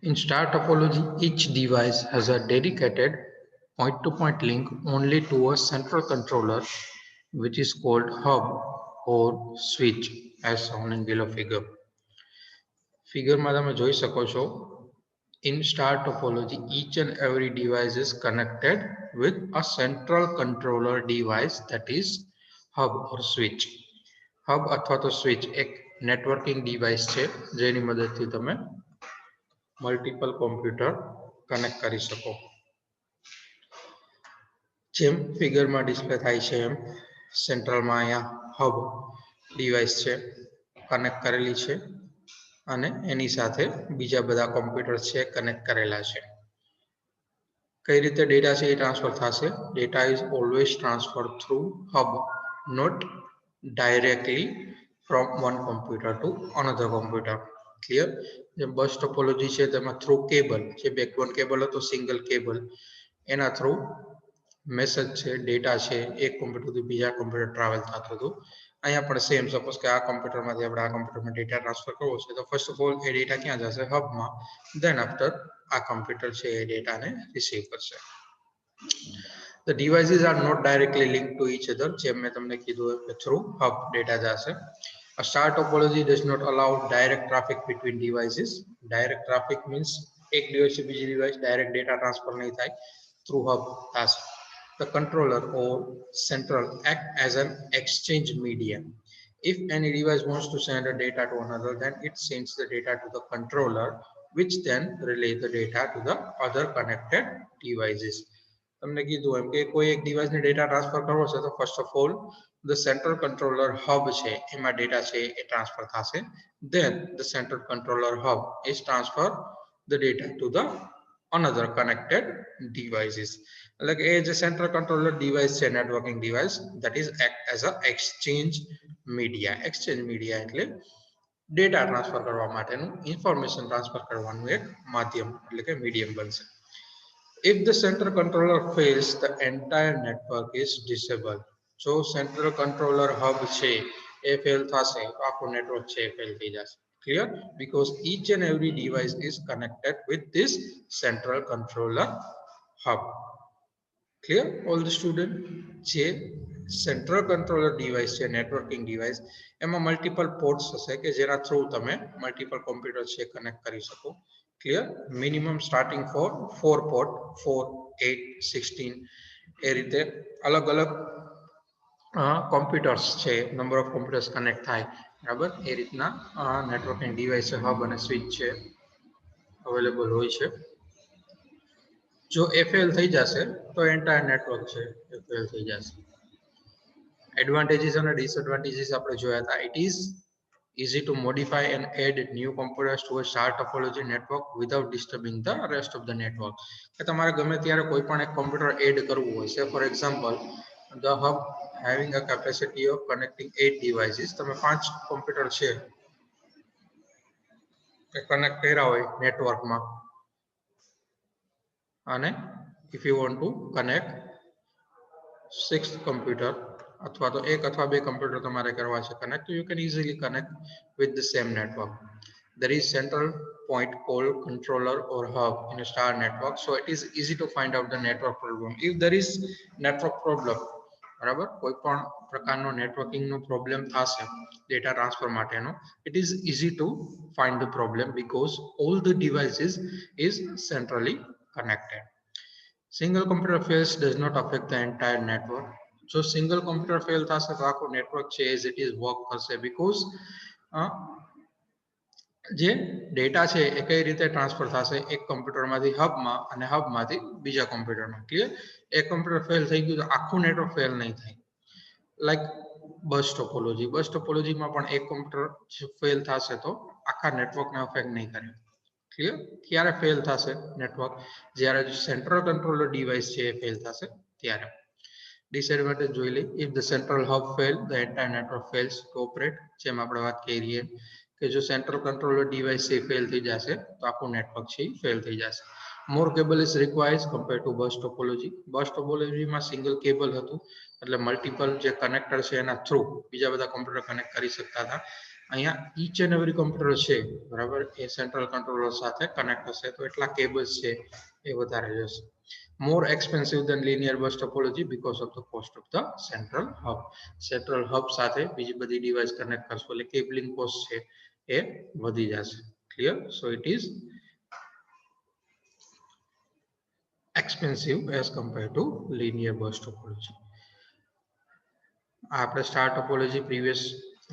In star topology, each device has a dedicated point-to-point link only to a central controller, which is called hub or switch, as shown in below figure. ફિગરમાં તમે જોઈ શકો છો. In star topology, each and every device is connected with a central controller device, that is hub or switch. Hub અથવા તો switch એક networking device છે જેની મદદથી તમે મલ્ટિપલ કોમ્પ્યુટર કનેક્ટ કરી શકો. જેમ ફિગરમાં ડિસ્પ્લે થાય છે એમ સેન્ટ્રલમાં અહીંયા હબ ડિવાઇસ છે કનેક્ટ કરેલી છે અને એની સાથે બીજા બધા કોમ્પ્યુટર છે કનેક્ટ કરેલા છે. કઈ રીતે ડેટા છે એ ટ્રાન્સફર થશે? Data is always transfer through hub, not directly from one computer to another computer. Clear? જેમ બસ ટોપોલોજી છે તેમાં થ્રુ કેબલ, જે બેકબોન કેબલ હતો સિંગલ કેબલ, એના થ્રુ મેસેજ છે ડેટા છે એક કોમ્પ્યુટરથી બીજા કોમ્પ્યુટર ટ્રાવેલ થતું હતું. અહીંયા પણ સેમ, સપોઝ કે આ કોમ્પ્યુટરમાંથી આપણે આ કોમ્પ્યુટરમાં ડેટા ટ્રાન્સફર કરવો છે તો first of all A data ક્યાં જશે? હબમાં. દેન આફ્ટર આ કોમ્પ્યુટર છે એ ડેટાને રિસીવ કરશે. The devices are not directly linked to each other, જેમ મેં તમને કીધું કે થ્રુ હબ ડેટા જશે. A star topology does not allow direct traffic between devices. Direct traffic means એક ડિવાઇસથી બીજી ડિવાઇસ ડાયરેક્ટ ડેટા ટ્રાન્સફર નહીં થાય, થ્રુ હબ થશે. The controller or central act as an exchange medium. If any device wants to send a data to another, then it sends the data to the controller, which then relay the data to the other connected devices. તમને કીધું એમ કે કોઈ એક ડિવાઇસને data transfer કરવો છે તો first of all the central controller hub છે એમાં ડેટા છે એ ટ્રાન્સફર થશે. Then the central controller hub is transfer the data to the another connected devices. એટલે કે એ જે સેન્ટ્રલ કંટ્રોલર ડિવાઇસ છે networking device, that is act as a exchange media. exchange media એટલે ડેટા ટ્રાન્સફર કરવા માટેનું, information transfer કરવાનું એક માધ્યમ એટલે કે મીડિયમ બનશે. If the central controller fails, the entire network is disabled. જો સેન્ટ્રલ કંટ્રોલર હબ છે એ ફેલ થશે તો આખું નેટવર્ક છે એ ફેલ થઈ જશે. Clear? Because each and every device is connected with this central controller hub. Clear? All the student? જે central controller device છે નેટવર્કિંગ ડિવાઇસ, એમાં મલ્ટિપલ પોર્ટ્સ હશે કે જેના થ્રુ તમે મલ્ટિપલ કોમ્પ્યુટર છે કનેક્ટ કરી શકો. Clear? Minimum starting for 4 port, 4, 8, 16 એ રીતે અલગ અલગ કોમ્પ્યુટર્સ છે, નંબર ઓફ કોમ્પ્યુટર્સ કનેક્ટ થાય, બરાબર? એ રીતના નેટવર્કિંગ ડિવાઇસ છે, હબ અને સ્વિચ છે અવેલેબલ હોય છે. જો એ ફેલ થઈ જશે તો એન્ટાયર નેટવર્ક છે એ ફેલ થઈ જશે. એડવાન્ટેજીસ અને ડિસએડવાન્ટેજીસ આપણે જોયા હતા. It is easy to modify and add new components to a star topology network without disturbing the rest of the network. કે તમારે ગમે ત્યારે કોઈ પણ એક કોમ્પ્યુટર એડ કરવું હોય છે, for example the hub having a capacity of connecting 8 devices, તમે 5 કોમ્પ્યુટર છે કે કનેક્ટ કર્યા હોય નેટવર્કમાં, અને if you want to connect 6th computer અથવા તો એક અથવા બે કોમ્પ્યુટર તમારે કરવા છે connect, you can easily connect with the same network. There is central point called controller or hub in a star network, so it is easy to find out the network problem. If there is network problem, બરાબર, કોઈ પણ પ્રકારનો નેટવર્કિંગનો problem થશે data transfer માટેનો, it is easy to find the problem because all the devices is centrally connected. Single computer fails does not affect the entire network. જો single computer fail થશે તો આખું નેટવર્ક છે એઝ ઇટ ઇઝ વર્ક કરશે, because જે data છે એ કઈ રીતે ટ્રાન્સફર થશે એક કોમ્પ્યુટરમાંથી હબમાં અને હબમાંથી બીજા કોમ્પ્યુટરમાં. ક્લિયર? એક કોમ્પ્યુટર ફેલ થઈ ગયું તો આખું નેટવર્ક ફેલ નહીં થાય. લાઈક બસ ટોપોલોજીમાં પણ એક કોમ્પ્યુટર ફેલ થશે તો આખા નેટવર્કને અફેક્ટ નહીં કરે. ક્લિયર? ક્યારે ફેલ થશે નેટવર્ક? જ્યારે સેન્ટ્રલ કંટ્રોલર ડિવાઇસ છે એ ફેલ થશે ત્યારે. ડિસએડવાન્ટેજ જોઈ લઈ. If the central hub fail, the entire network fails to operate. જેમ આપણે વાત કરીએ કે જો સેન્ટ્રલ કંટ્રોલર ડિવાઇસ છે ફેલ થઈ જશે તો આખું નેટવર્ક છે ફેલ થઈ જશે. More cable is required compare to bus topology. Bus ટોપોલોજીમાં સિંગલ કેબલ હતું એટલે મલ્ટિપલ જે કનેક્ટર છે એના થ્રુ બીજા બધા કોમ્પ્યુટર કનેક્ટ કરી શકતા હતા. અહીંયા ઈચ એન્ડ એવરી કમ્પ્યુટર છે બરાબર એ સેન્ટ્રલ કંટ્રોલર સાથે કનેક્ટ હશે તો એટલા કેબલ્સ છે એ વધારે જશે. More expensive than linear bus topology because of the cost of the central hub. Central hub સાથે બીજી બધી ડિવાઇસ કનેક્ટ કરશો એટલે કેબલિંગ કોસ્ટ છે એ વધી જશે. Clear? So it is expensive as compared to linear bus topology. આપણે star topology previous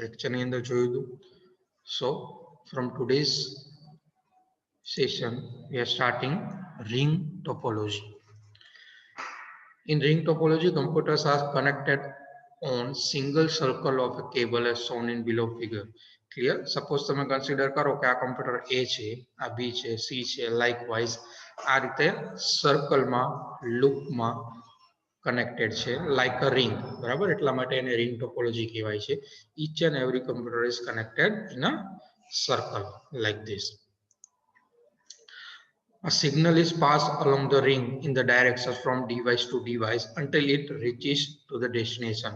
લેક્ચરની અંદર જોયું હતું. સો from today's session we are starting ring topology. In ring topology, computers are connected on single circle of a cable as shown in below figure. Clear? Suppose તમે consider કરો કે આ computer A છે, આ B છે, C છે, likewise આ રીતે સર્કલમાં લૂપમાં કનેક્ટેડ છે like a ring, બરાબર? એટલા માટે એને ring topology કહેવાય છે. Each and every computer is connected in a circle like this. A signal is passed along the ring in the direction from device to device until it reaches to the destination.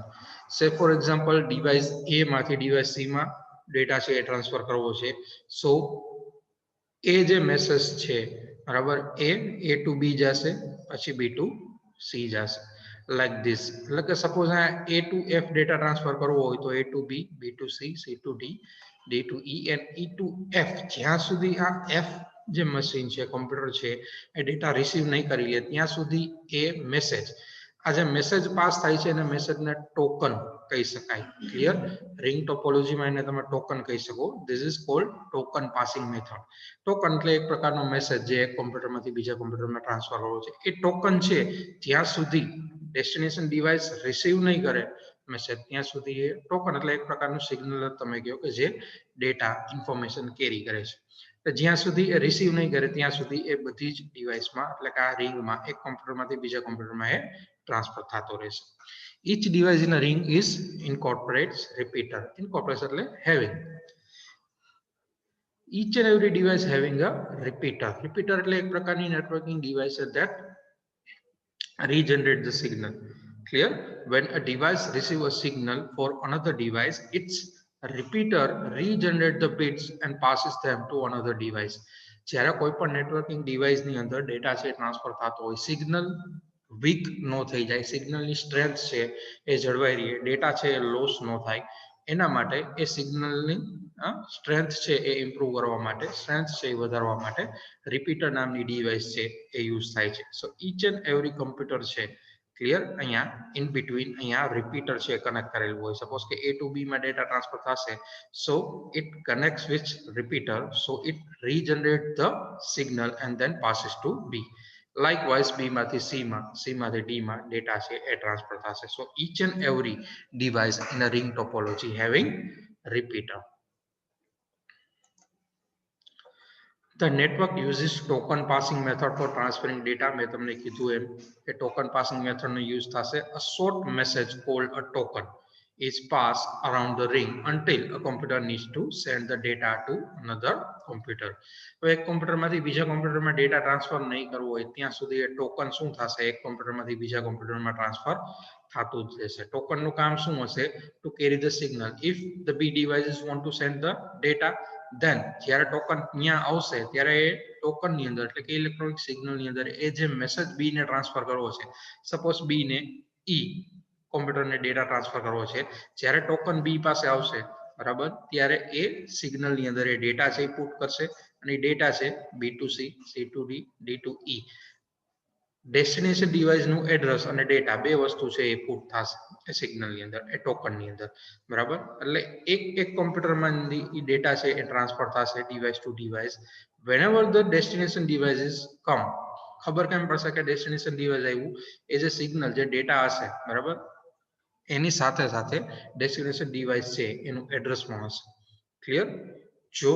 Say for example, device A માંથી device C માં data છે એ transfer કરવો છે. So એ જે message છે બરાબર A to B જશે પછી B to C જશે like this. એટલે કે સપોઝ આ A to F data transfer કરવો હોય તો A to B, B to C, C to D, D to E and E to F. જ્યાં સુધી આ F જે મશીન છે કમ્પ્યુટર છે એ ડેટા રિસીવ નહીં કરી લે ત્યાં સુધી એ મેસેજ આ જે મેસેજ પાસ થાય છે એને મેસેજને ટોકન કહી શકાય. ક્લિયર? રિંગ ટોપોલોજીમાં એને તમે ટોકન કહી શકો. This is called token passing method. Token એટલે એક પ્રકારનો મેસેજ જે એક કમ્પ્યુટરમાંથી બીજા કમ્પ્યુટરમાં ટ્રાન્સફર કરવો છે. એ ટોકન છે જ્યાં સુધી ડેસ્ટિનેશન ડિવાઇસ રિસીવ નહીં કરે મેસેજ ત્યાં સુધી એ ટોકન એટલે એક પ્રકારનું સિગ્નલ તમે કહો કે જે ડેટા ઇન્ફોર્મેશન કેરી કરે છે. જ્યાં સુધી એ રિસીવ નહીં કરે ત્યાં સુધી એ બધી જ ડિવાઇસમાં એટલે કે આ રિંગમાં એક કમ્પ્યુટરમાંથી બીજા કમ્પ્યુટરમાં એ ટ્રાન્સફર થતો રહેશે. Each device in a ring is incorporates repeater. Incorporates એટલે having. Each and every device having a repeater. Repeater એટલે એક પ્રકારની networking device that regenerate the signal. Clear? When a device receives a signal for another device, its repeater regenerate the bits and passes them to another device. જ્યારે કોઈ પણ networking ડિવાઇસની અંદર data છે transfer થતો હોય સિગ્નલ વીક ન થઈ જાય સિગ્નલની સ્ટ્રેન્થ છે એ જળવાઈ રહે ડેટા છે એ લોસ ન થાય એના માટે એ સિગ્નલની સ્ટ્રેન્થ છે એ ઇમ્પ્રૂવ કરવા માટે સ્ટ્રેન્થ છે એ વધારવા માટે રિપીટર નામની ડિવાઇસ છે એ યુઝ થાય છે. So each and every computer છે ક્લિયર અહીંયા ઇન બિટવીન અહીંયા રિપીટર છે કનેક્ટ કરેલું હોય સપોઝ કે A to B માં ડેટા ટ્રાન્સફર થશે so it connects with repeater so it regenerate the signal and then passes to B. Likewise B માંથી C માંથી D માં ડેટા છે એ ટ્રાન્સફર થશે. સો each and every device in a ring topology having repeater. The network uses token passing method for transferring data. મેં તમને કીધું એમ કે token passing method નો યુઝ થશે. A short message called a token is passed around the ring until a computer needs to send the data to another computer. તો એક કમ્પ્યુટરમાંથી બીજા કમ્પ્યુટરમાં data transfer નહીં કરવો હોય ત્યાં સુધી એ ટોકન શું થશે એક કમ્પ્યુટરમાંથી બીજા કમ્પ્યુટરમાં ટ્રાન્સફર થતું જ રહેશે. ટોકનનું કામ શું હશે two carry the signal. If the B devices want to send the data then જ્યારે ટોકન ત્યાં આવશે ત્યારે એ ટોકનની અંદર એટલે કે ઇલેક્ટ્રોનિક સિગ્નલની અંદર એ જે મેસેજ B ને ટ્રાન્સફર કરવો છે સપોઝ B ને E કમ્પ્યુટરને ડેટા ટ્રાન્સફર કરવો છે જ્યારે ટોકન B પાસે આવશે બરાબર ત્યારે એ સિગ્નલની અંદર એ ડેટા છે એ પુટ કરશે અને ડેટા છે B to C, C to D, D to E. Destination ડિવાઇસનું એડ્રેસ અને ડેટા બે વસ્તુ છે એ પુટ થશે એ સિગ્નલની અંદર એ ટોકનની અંદર બરાબર એટલે એક કમ્પ્યુટરમાં એ ડેટા છે એ ટ્રાન્સફર થશે device to device. whenever the destination devices come ખબર કેમ પડશે કે ડેસ્ટિનેશન ડિવાઇસ આવ્યું એ જે સિગ્નલ જે ડેટા હશે બરાબર એની સાથે સાથે ડેસ્ટિનેશન ડિવાઇસ છે એનું એડ્રેસ પણ હશે. ક્લિયર? જો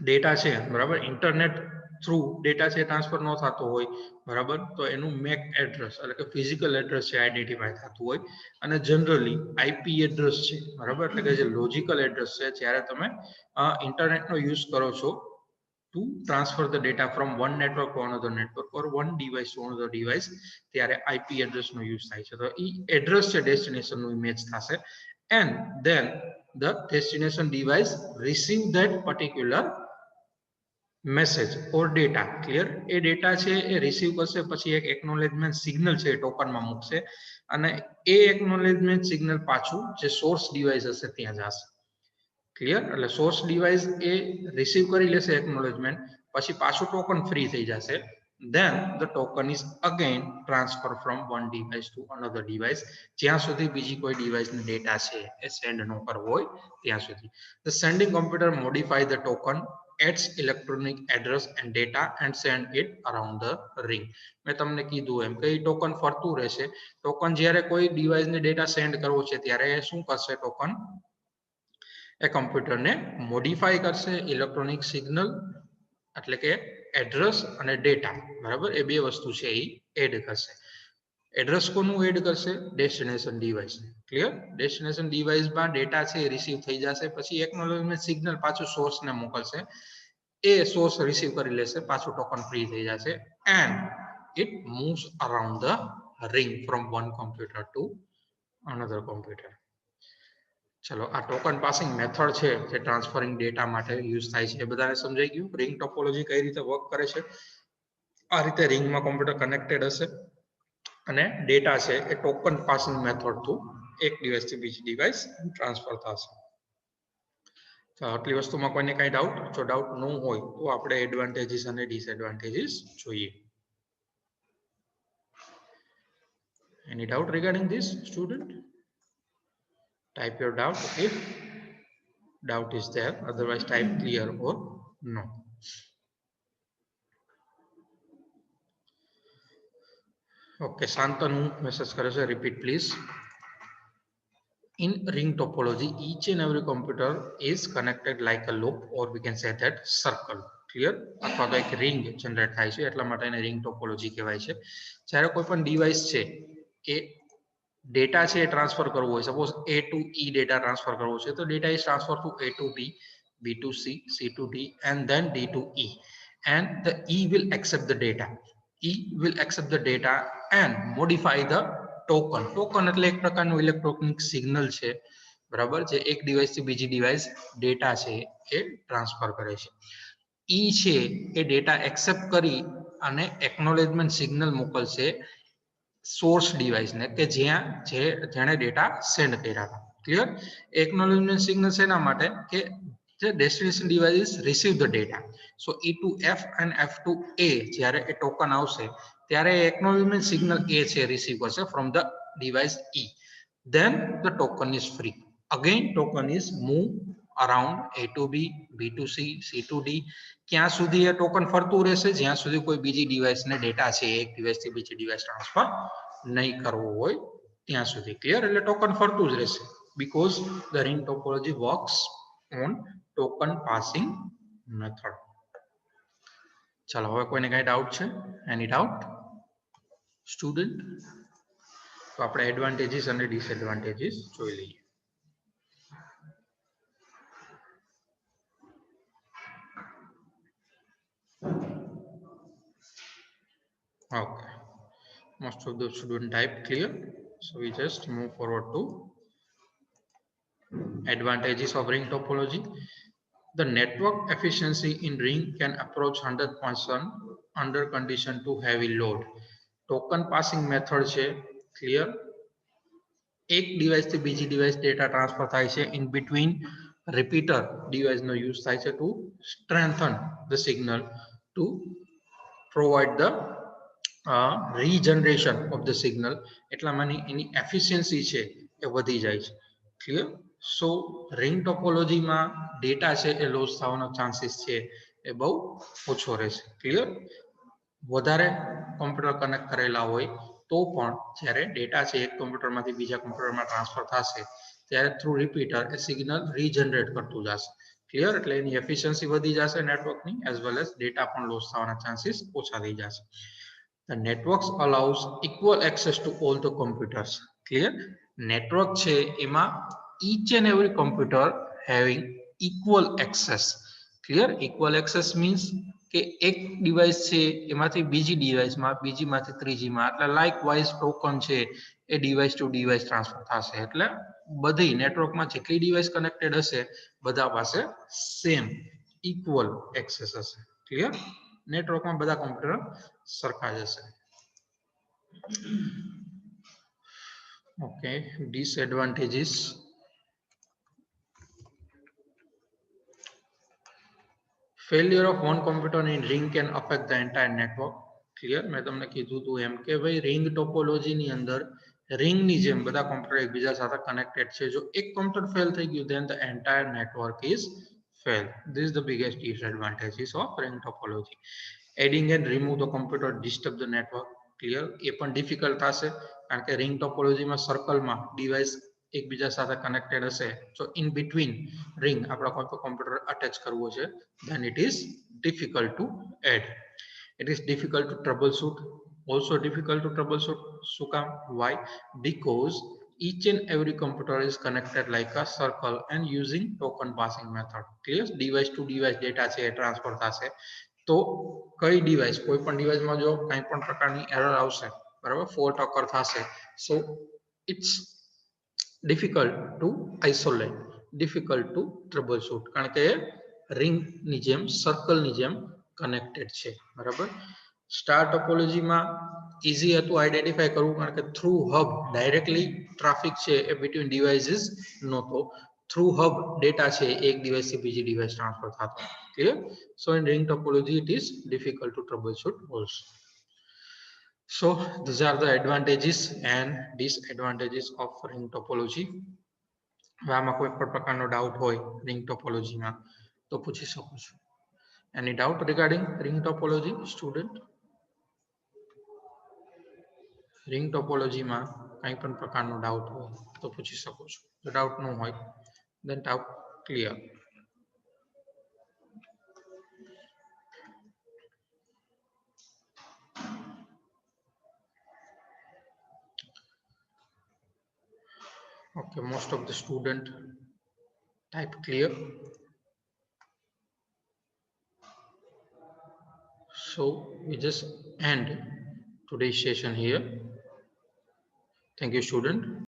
ડેટા છે બરાબર ઇન્ટરનેટ થ્રુ ડેટા છે ટ્રાન્સફર ન થતો હોય બરાબર તો એનું મેક એડ્રેસ એટલે કે ફિઝિકલ એડ્રેસ છે આઈડેન્ટિફાય થતું હોય અને જનરલી આઈપી એડ્રેસ છે બરાબર એટલે કે જે લોજિકલ એડ્રેસ છે જ્યારે તમે ઇન્ટરનેટનો યુઝ કરો છો to transfer the data from one network to another network or one device to another device ત્યારે આઈપી એડ્રેસ નો યુઝ થાય છે. તો ઈ એડ્રેસ છે ડેસ્ટિનેશન નું ઇમેજ થશે and then the destination device receive that particular message or data clear A data છે એ receive કરશે પછી એક એકનોલેજમેન્ટ સિગ્નલ છે ટોકનમાં મૂકશે અને એ એકનોલેજમેન્ટ સિગ્નલ પાછું જે સોર્સ ડિવાઇસ હશે ત્યાં જશે ક્લિયર એટલે સોર્સ ડિવાઇસ એ રિસીવ કરી લેશે એકનોલેજમેન્ટ પછી પાછું ટોકન ફ્રી થઈ જશે then the token is again transfer from one device to another device જ્યાં સુધી બીજી કોઈ ડિવાઇસનો ડેટા છે એ સેન્ડ ન કરવો હોય ત્યાં સુધી the sending computer modify the token adds electronic address and data and send it around the ring મેં તમને કીધું એમ કે ટોકન ફરતું રહેશે ટોકન જ્યારે કોઈ ડિવાઇસને ડેટા સેન્ડ કરવો છે ત્યારે શું કરશે ટોકન એ કમ્પ્યુટરને મોડિફાઈ કરશે ઇલેક્ટ્રોનિક સિગ્નલ એટલે કે એડ્રેસ અને ડેટા બરાબર એ બે વસ્તુ છે એ એડ કરશે એડ્રેસ કોનું એડ કરશે ડેસ્ટિનેશન ડિવાઇસ ક્લિયર ડેસ્ટિનેશન ડિવાઇસમાં ડેટા છે રિસીવ થઈ જશે પછી એકનોલેજમેન્ટ સિગ્નલ પાછું સોર્સને મોકલશે એ સોર્સ રિસીવ કરી લેશે પાછું ટોકન ફ્રી થઈ જશે and it moves around the ring from one computer to another computer ચલો આ ટોકન પાસિંગ મેથડ છે જે ટ્રાન્સફરિંગ ડેટા માટે યુઝ થાય છે એ બધાને સમજાઈ ગયું રિંગ ટોપોલોજી કઈ રીતે વર્ક કરે છે આ રીતે રિંગમાં કોમ્પ્યુટર કનેક્ટેડ હશે અને ડેટા છે એ ટોકન પાસિંગ મેથડ થ્રુ એક ડિવાઇસ થી બીજી ડિવાઇસ ટ્રાન્સફર થશે તો આટલી વસ્તુમાં કોઈને કઈ ડાઉટ જો ડાઉટ ન હોય તો આપણે એડવાન્ટેજીસ અને ડિસએડવાન્ટેજીસ જોઈએ એની doubt regarding this student type your doubt if doubt is there otherwise type clear or no okay Santanu message કરે છે repeat please in ring topology each and every computer is connected like a loop or we can say that circle clear અથવા તો એક ring generate થાય છે એટલા માટે એને ring topology કહેવાય છે જ્યારે કોઈ પણ ડિવાઇસ છે એ ડેટા છે ટ્રાન્સફર કરવો હોય suppose A to E data transfer કરવો છે તો data is transfer two A to B B to C C to D and then D to E and the E will accept the data E will accept the data and modify the token token એટલે એક પ્રકારનું electronic signal છે બરાબર જે એક device થી બીજી device data છે એ ટ્રાન્સફર કરે છે E છે એ ડેટા એક્સેપ્ટ કરી અને એકનોલેજમેન્ટ સિગ્નલ મોકલશે સોર્સ ડિવાઇસ ને કે જ્યાં જેણે ડેટા સેન્ડ કર્યા હતા ક્લિયર એકનોલેજમેન્ટ સિગ્નલ શેના માટે કે જે destination device receive the data so E to F and F to A જ્યારે એ ટોકન આવશે ત્યારે એકનોલેજમેન્ટ સિગ્નલ A છે રિસીવ કરશે from the device E then the token is free again token is move around A to B B to C C to D ક્યાં સુધી એ token ફરતું રહેશે જ્યાં સુધી કોઈ બીજી ડિવાઇસને ડેટા છે એક ડિવાઇસથી બીજી ડિવાઇસ ટ્રાન્સફર નહીં કરવો હોય ત્યાં સુધી ક્લિયર એટલે ટોકન ફરતું જ રહેશે because the ring topology works on token passing method ચાલો હવે કોઈને કઈ ડાઉટ છે એની ડાઉટ સ્ટુડન્ટ તો આપણે એડવાન્ટેજીસ અને ડિસએડવાન્ટેજીસ જોઈ લઈએ okay most of the student type clear so we just move forward to advantages of ring topology the network efficiency in ring can approach 100% under condition to heavy load token passing method છે clear એક device થી બીજી device data transfer થાય છે in between repeater device નો use થાય છે to strengthen the signal to provide the regeneration of the signal એટલા માટે એની એફિશિયન્સી છે એ વધી જાય છે ક્લિયર સો રિંગ ટોપોલોજીમાં ડેટા છે એ લોસ થવાનો ચાન્સીસ છે એ બહુ ઓછો રહેશે ક્લિયર વધારે કોમ્પ્યુટર કનેક્ટ કરેલા હોય તો પણ જ્યારે ડેટા છે એક કોમ્પ્યુટરમાંથી બીજા કોમ્પ્યુટરમાં ટ્રાન્સફર થશે ત્યારે થ્રુ રિપીટર એ સિગ્નલ રીજનરેટ કરતું જશે ક્લિયર એટલે એની એફિશિયન્સી વધી જશે નેટવર્કની એઝ વેલ એઝ ડેટા પણ લોસ થવાના ચાન્સીસ ઓછા થઈ જશે The networks allows equal access to all the computers. Clear? Network છે એમાં each and every computer having equal access. Clear? Equal access means કે એક ડિવાઇસ છે એમાંથી બીજી ડિવાઇસમાં બીજીમાંથી ત્રીજીમાં એટલે લાઇકવાઇઝ ટોકન છે એ ડિવાઇસ ટુ ડિવાઇસ ટ્રાન્સફર થશે એટલે બધી નેટવર્કમાં જેટલી ડિવાઇસ કનેક્ટેડ હશે બધા પાસે સેમ ઇક્વલ એક્સેસ હશે. ક્લિયર? નેટવર્કમાં બધા કોમ્પ્યુટર સરખા જ હશે. Okay, disadvantages. Failure of one computer in ring can affect the entire network. Clear? મેં તમને કીધું હતું એમ કે ભાઈ રિંગ ટોપોલોજીની અંદર રિંગની જેમ બધા કોમ્પ્યુટર એકબીજા સાથે કનેક્ટેડ છે. જો એક કોમ્પ્યુટર ફેલ થઈ ગયું then the entire network is fail. This is the biggest disadvantages of ring topology. Adding and remove the computer disturb the network. Clear? એ પણ ડિફિકલ્ટ થશે કારણ કે રિંગ ટોપોલોજીમાં સર્કલમાં ડિવાઇસ એકબીજા સાથે કનેક્ટેડ હશે. So in between ring આપણા કોઈ કોમ્પ્યુટર અટેચ કરવો છે then it is difficult to add. It is difficult to troubleshoot. Also difficult to troubleshoot. શું કામ? Why? Because each and every computer is connected like a circle and using token passing method. Clear? Device to device data છે transfer થશે. તો કઈ device કોઈ પણ ડિવાઇસમાં જો કંઈ પણ પ્રકારની એરર આવશે, બરાબર, ફોલ્ટ ઓકર થશે, so it's difficult to isolate, difficult to troubleshoot કારણ કે રિંગની જેમ સર્કલની જેમ કનેક્ટેડ છે. બરાબર. સ્ટાર ટોપોલોજીમાં ઇઝી હતું આઈડેન્ટિફાય કરવું કારણ કે થ્રુ હબ ડાયરેક્ટલી ટ્રાફિક છે એ બિટવીન ડિવાઇસીસ નહોતો. થ્રુ હબ ડેટા છે એક ડિવાઇસથી બીજી ડિવાઇસ ટ્રાન્સફર થતો. Clear? So in ring topology it is difficult to troubleshoot also. So these are the advantages and disadvantages of ring topology. હવે આમાં કોઈ પણ પ્રકારનો ડાઉટ હોય રિંગ ટોપોલોજીમાં તો પૂછી શકો છો. Any doubt regarding ring topology, student? Ring ટોપોલોજીમાં કંઈ પણ પ્રકારનો ડાઉટ હોય તો પૂછી શકો છો. જો ડાઉટ ન હોય then doubt clear. Okay, most of the student type clear. So we just end today's session here. Thank you, student.